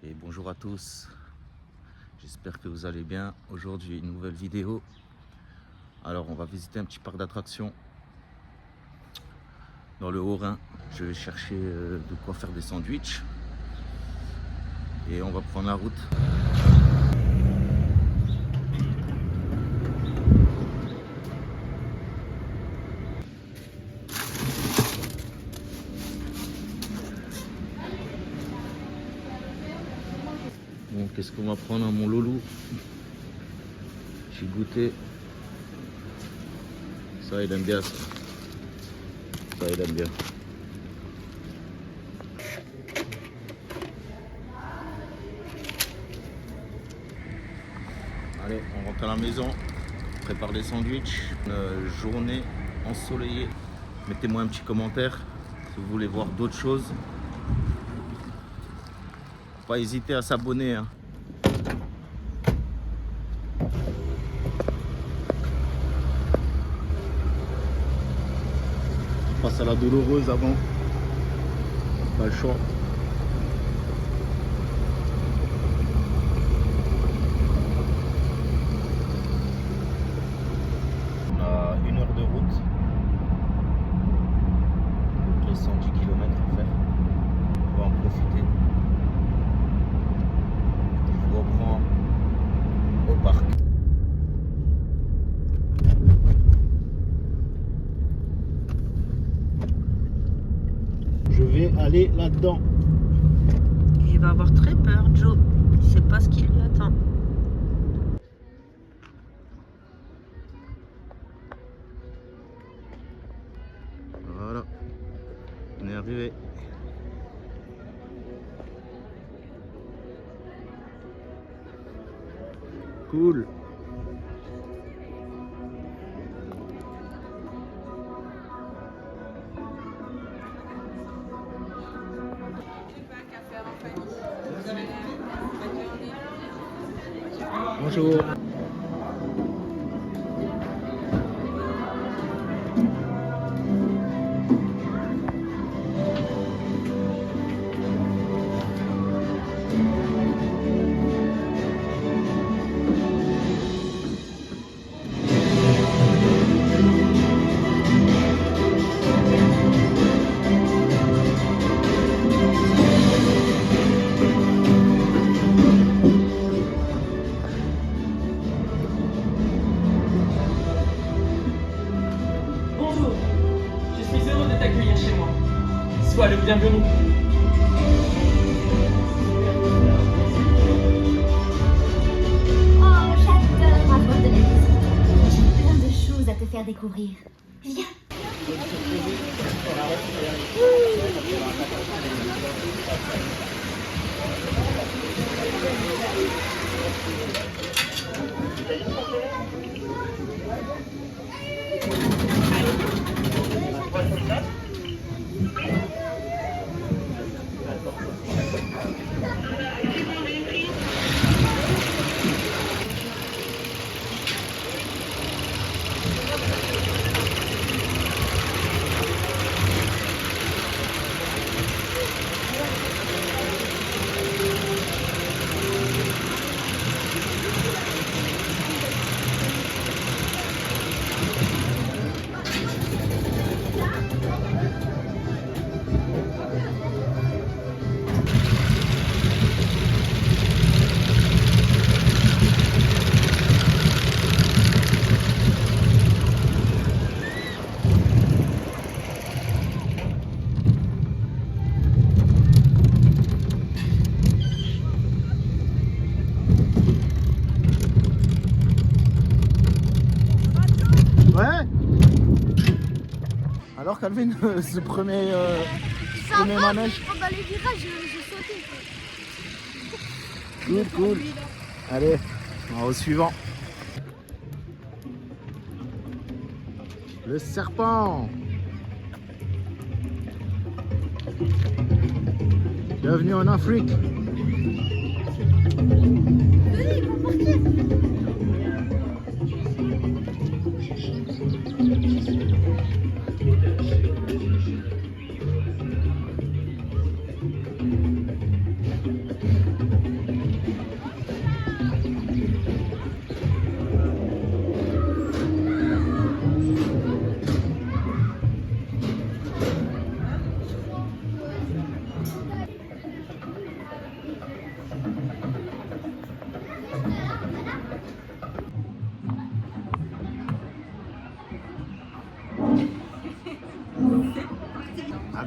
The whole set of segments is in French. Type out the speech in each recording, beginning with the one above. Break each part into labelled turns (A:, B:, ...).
A: Et bonjour à tous, j'espère que vous allez bien. Aujourd'hui une nouvelle vidéo. Alors on va visiter un petit parc d'attractions dans le Haut-Rhin. Je vais chercher de quoi faire des sandwichs et on va prendre la route. Bon, qu'est-ce qu'on va prendre à mon loulou? J'ai goûté. Ça, il aime bien ça. Ça, il aime bien. Allez, on rentre à la maison. On prépare des sandwichs. Une journée ensoleillée. Mettez-moi un petit commentaire si vous voulez voir d'autres choses. Pas hésiter à s'abonner. Hein. On passe à la douloureuse avant. Pas le choix. On a 1 heure de route. À peu près 110 km à faire. On va en profiter. Je vous reprends au parc. Je vais aller là-dedans.
B: Il va avoir très peur, Joe. Il sait pas ce qui lui attend.
A: Voilà, on est arrivé. Cool. Bonjour.
C: Bonjour, je suis heureux de t'accueillir chez moi. Sois le bienvenu.
D: Oh, j'adore avoir de la visite. J'ai plein de choses à te faire découvrir. Viens.
A: Ouais. Alors Calvin, ce premier manège.
D: Pendant les virages, j'ai sauté.
A: Cool. Allez, on va au suivant. Le serpent. Bienvenue en Afrique.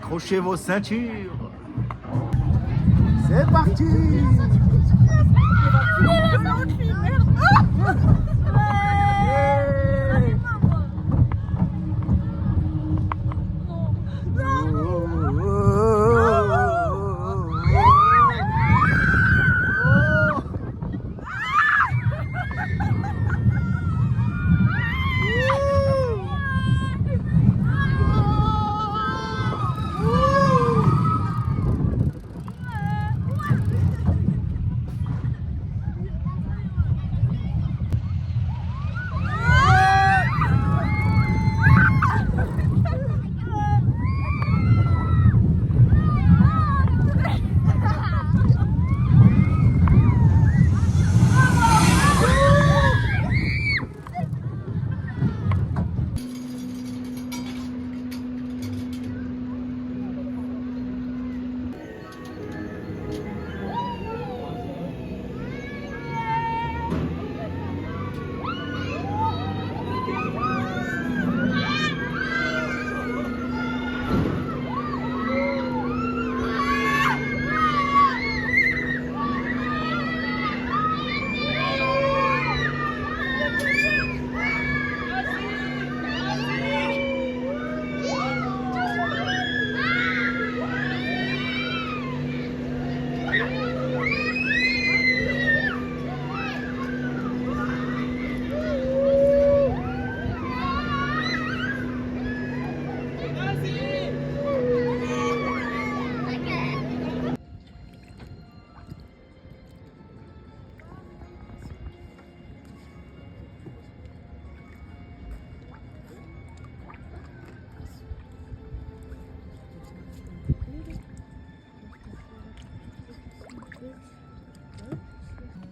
A: Accrochez vos ceintures. C'est parti.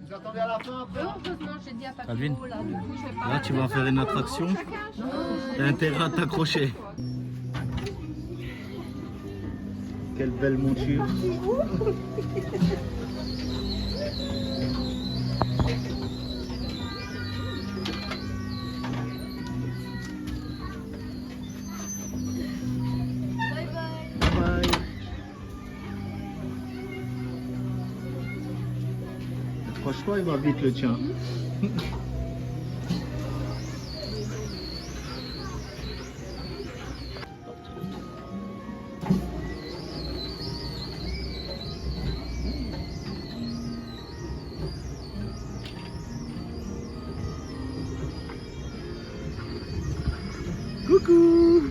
A: Vous attendez à la fin après?
C: Heureusement, j'ai dit à
A: Alvin,
C: Papito, là, du coup, je vais pas...
A: là tu vas faire une attraction. T'as intérêt à t'accrocher. Quelle belle monture. Bye bye. Accroche-toi, il va vite le tien. Coucou.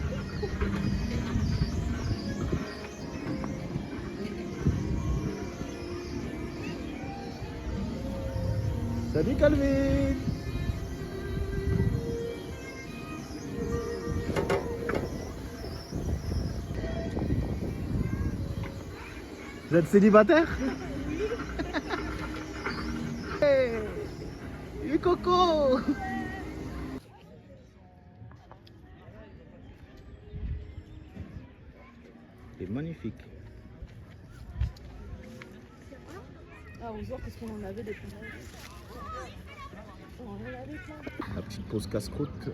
A: Salut Calvin. Vous êtes célibataire? Hey, Coco. C'est magnifique.
B: Ah, on voit parce qu'on en avait des plus grands. On en avait plein.
A: La petite pause casse-croûte.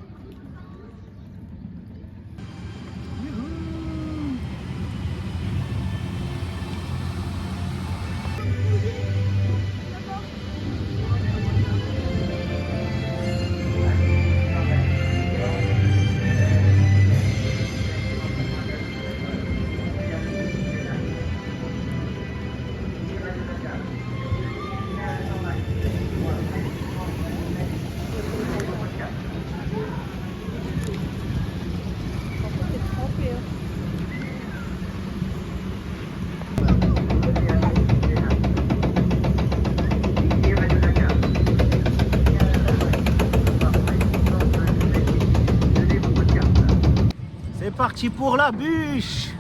A: C'est parti pour la bûche.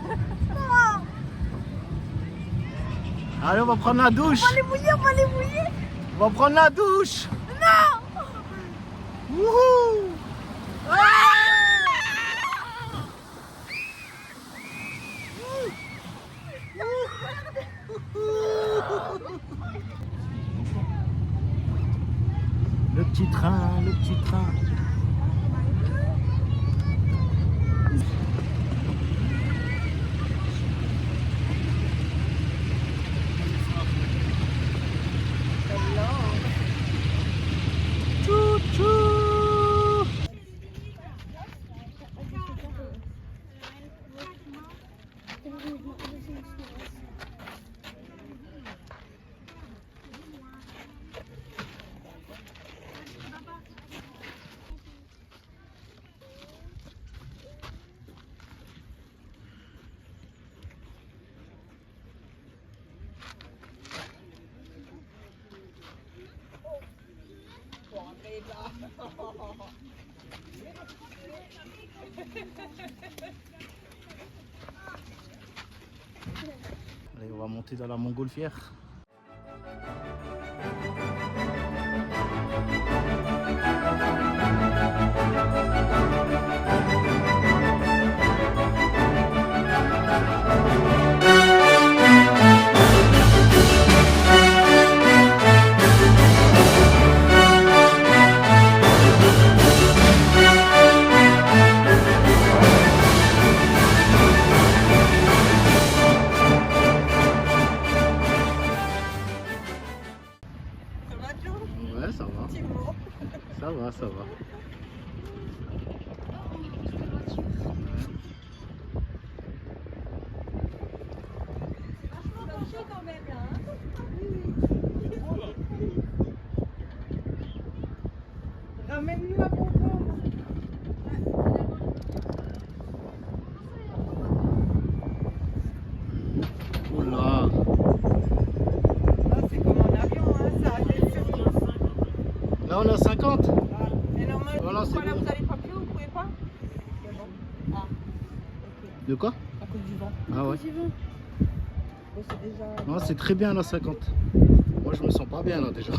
A: Allez, on va prendre la douche.
B: On va les mouiller, on va les mouiller.
A: On va prendre la douche.
B: Non.
A: Wouhou. Le petit train, le petit train. Allez, on va monter dans la montgolfière. Ouais, ça va. Ça va, ça va.
B: Ramène-nous à Bonbon.
A: Oula.
B: C'est comme un avion, hein, ça atterrit sur nous.
A: Là, on a 50.
B: Et normalement,
A: Voilà, c'est
B: voilà,
A: bon.
B: vous allez pas plus, vous pouvez pas? Ah,
A: De quoi?
B: à cause du vent.
A: Ah ouais.
B: Bon, c'est déjà...
A: Non, c'est très bien là, 50. Moi, je me sens pas bien là déjà.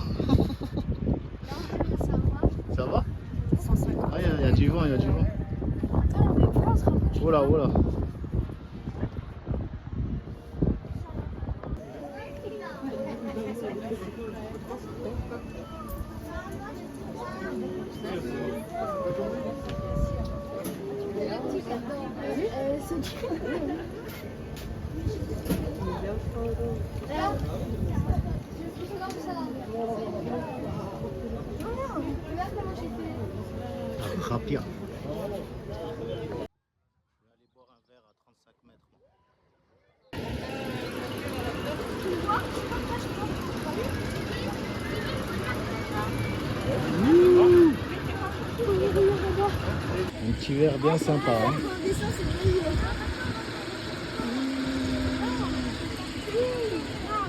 A: Ça va?
B: 150.
A: Ah, il y a du vent, il y a du vent. Oh là, oh là. Rapia. Je vais aller boire un verre à 35 mètres. Un petit verre bien sympa. Hein.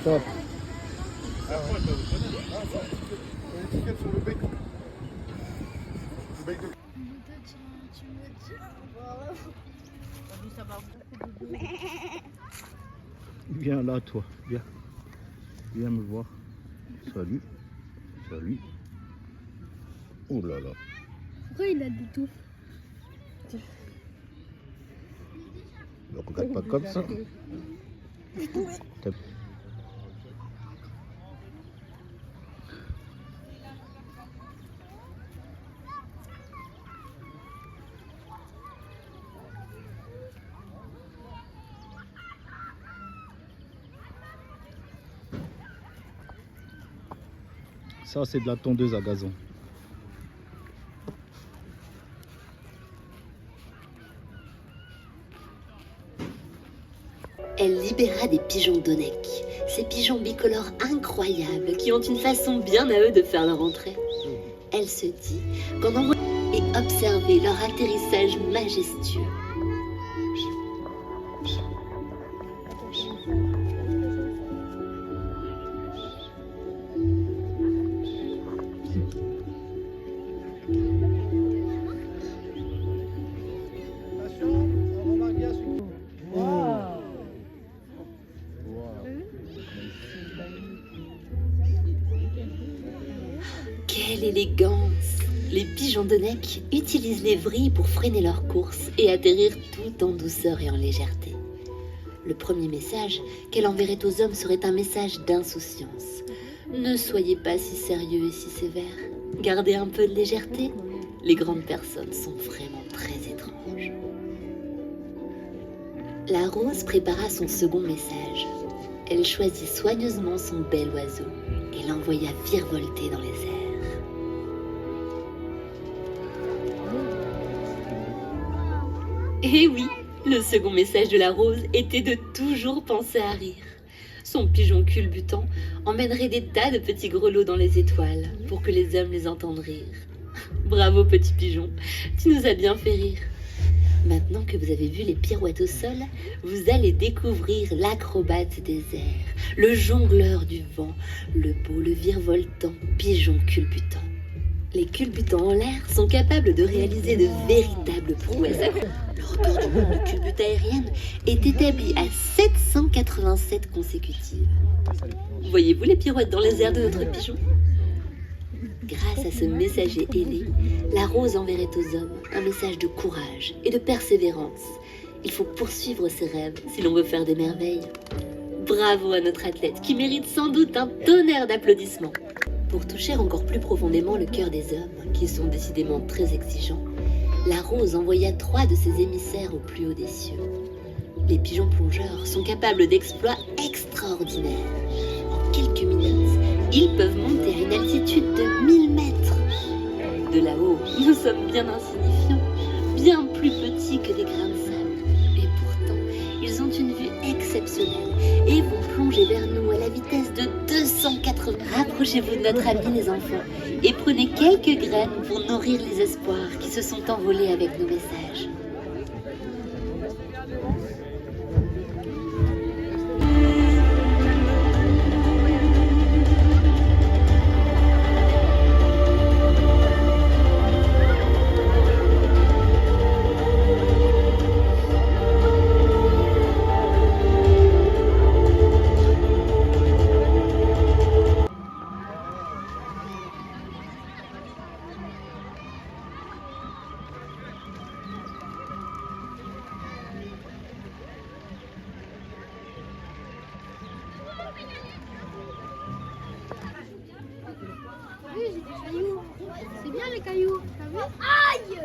A: Top. Viens là, toi. Viens. Viens me voir. Salut. Salut. Oh là là.
E: Pourquoi il a des touffes?
A: Ne regarde pas comme ça. Ça, c'est de la tondeuse à gazon.
F: Elle libéra des pigeons d'Onek, ces pigeons bicolores incroyables qui ont une façon bien à eux de faire leur entrée. Elle se dit qu'en envoyant et observer leur atterrissage majestueux. Quelle élégance! Les pigeons d'Onek utilisent les vrilles pour freiner leur course et atterrir tout en douceur et en légèreté. Le premier message qu'elle enverrait aux hommes serait un message d'insouciance. Ne soyez pas si sérieux et si sévère. Gardez un peu de légèreté. Les grandes personnes sont vraiment très étranges. La rose prépara son second message. Elle choisit soigneusement son bel oiseau et l'envoya virevolter dans les airs. Et oui, le second message de la rose était de toujours penser à rire. Son pigeon culbutant emmènerait des tas de petits grelots dans les étoiles pour que les hommes les entendent rire. Bravo petit pigeon, tu nous as bien fait rire. Maintenant que vous avez vu les pirouettes au sol, vous allez découvrir l'acrobate des airs, le jongleur du vent, le beau, le virevoltant pigeon culbutant. Les culbutants en l'air sont capables de réaliser de véritables prouesses. Le record du monde de culbute aérienne est établi à 787 consécutives. Voyez-vous les pirouettes dans les airs de notre pigeon? Grâce à ce messager ailé, la rose enverrait aux hommes un message de courage et de persévérance. Il faut poursuivre ses rêves si l'on veut faire des merveilles. Bravo à notre athlète qui mérite sans doute un tonnerre d'applaudissements. Pour toucher encore plus profondément le cœur des hommes, qui sont décidément très exigeants, la rose envoya 3 de ses émissaires au plus haut des cieux. Les pigeons plongeurs sont capables d'exploits extraordinaires. En quelques minutes, ils peuvent monter à une altitude de 1000 mètres. De là-haut, nous sommes bien insignifiants, bien plus petits que des grains de sable. Et pourtant, ils ont une vue exceptionnelle et vont plonger vers nous à la vitesse de 280. Rapprochez-vous de notre ami les enfants et prenez quelques graines pour nourrir les espoirs qui se sont envolés avec nos messages.
E: Oui, j'ai des cailloux. C'est bien les cailloux. T'as vu? Aïe!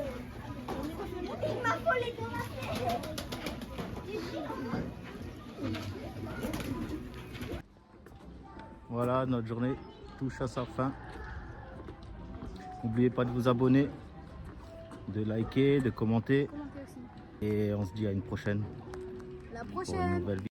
E: Il m'a collé dans la tête.
A: Voilà, notre journée touche à sa fin. N'oubliez pas de vous abonner, de liker, de commenter. Et on se dit à une prochaine.
E: La
A: Pour une
E: prochaine.
A: nouvelle vidéo.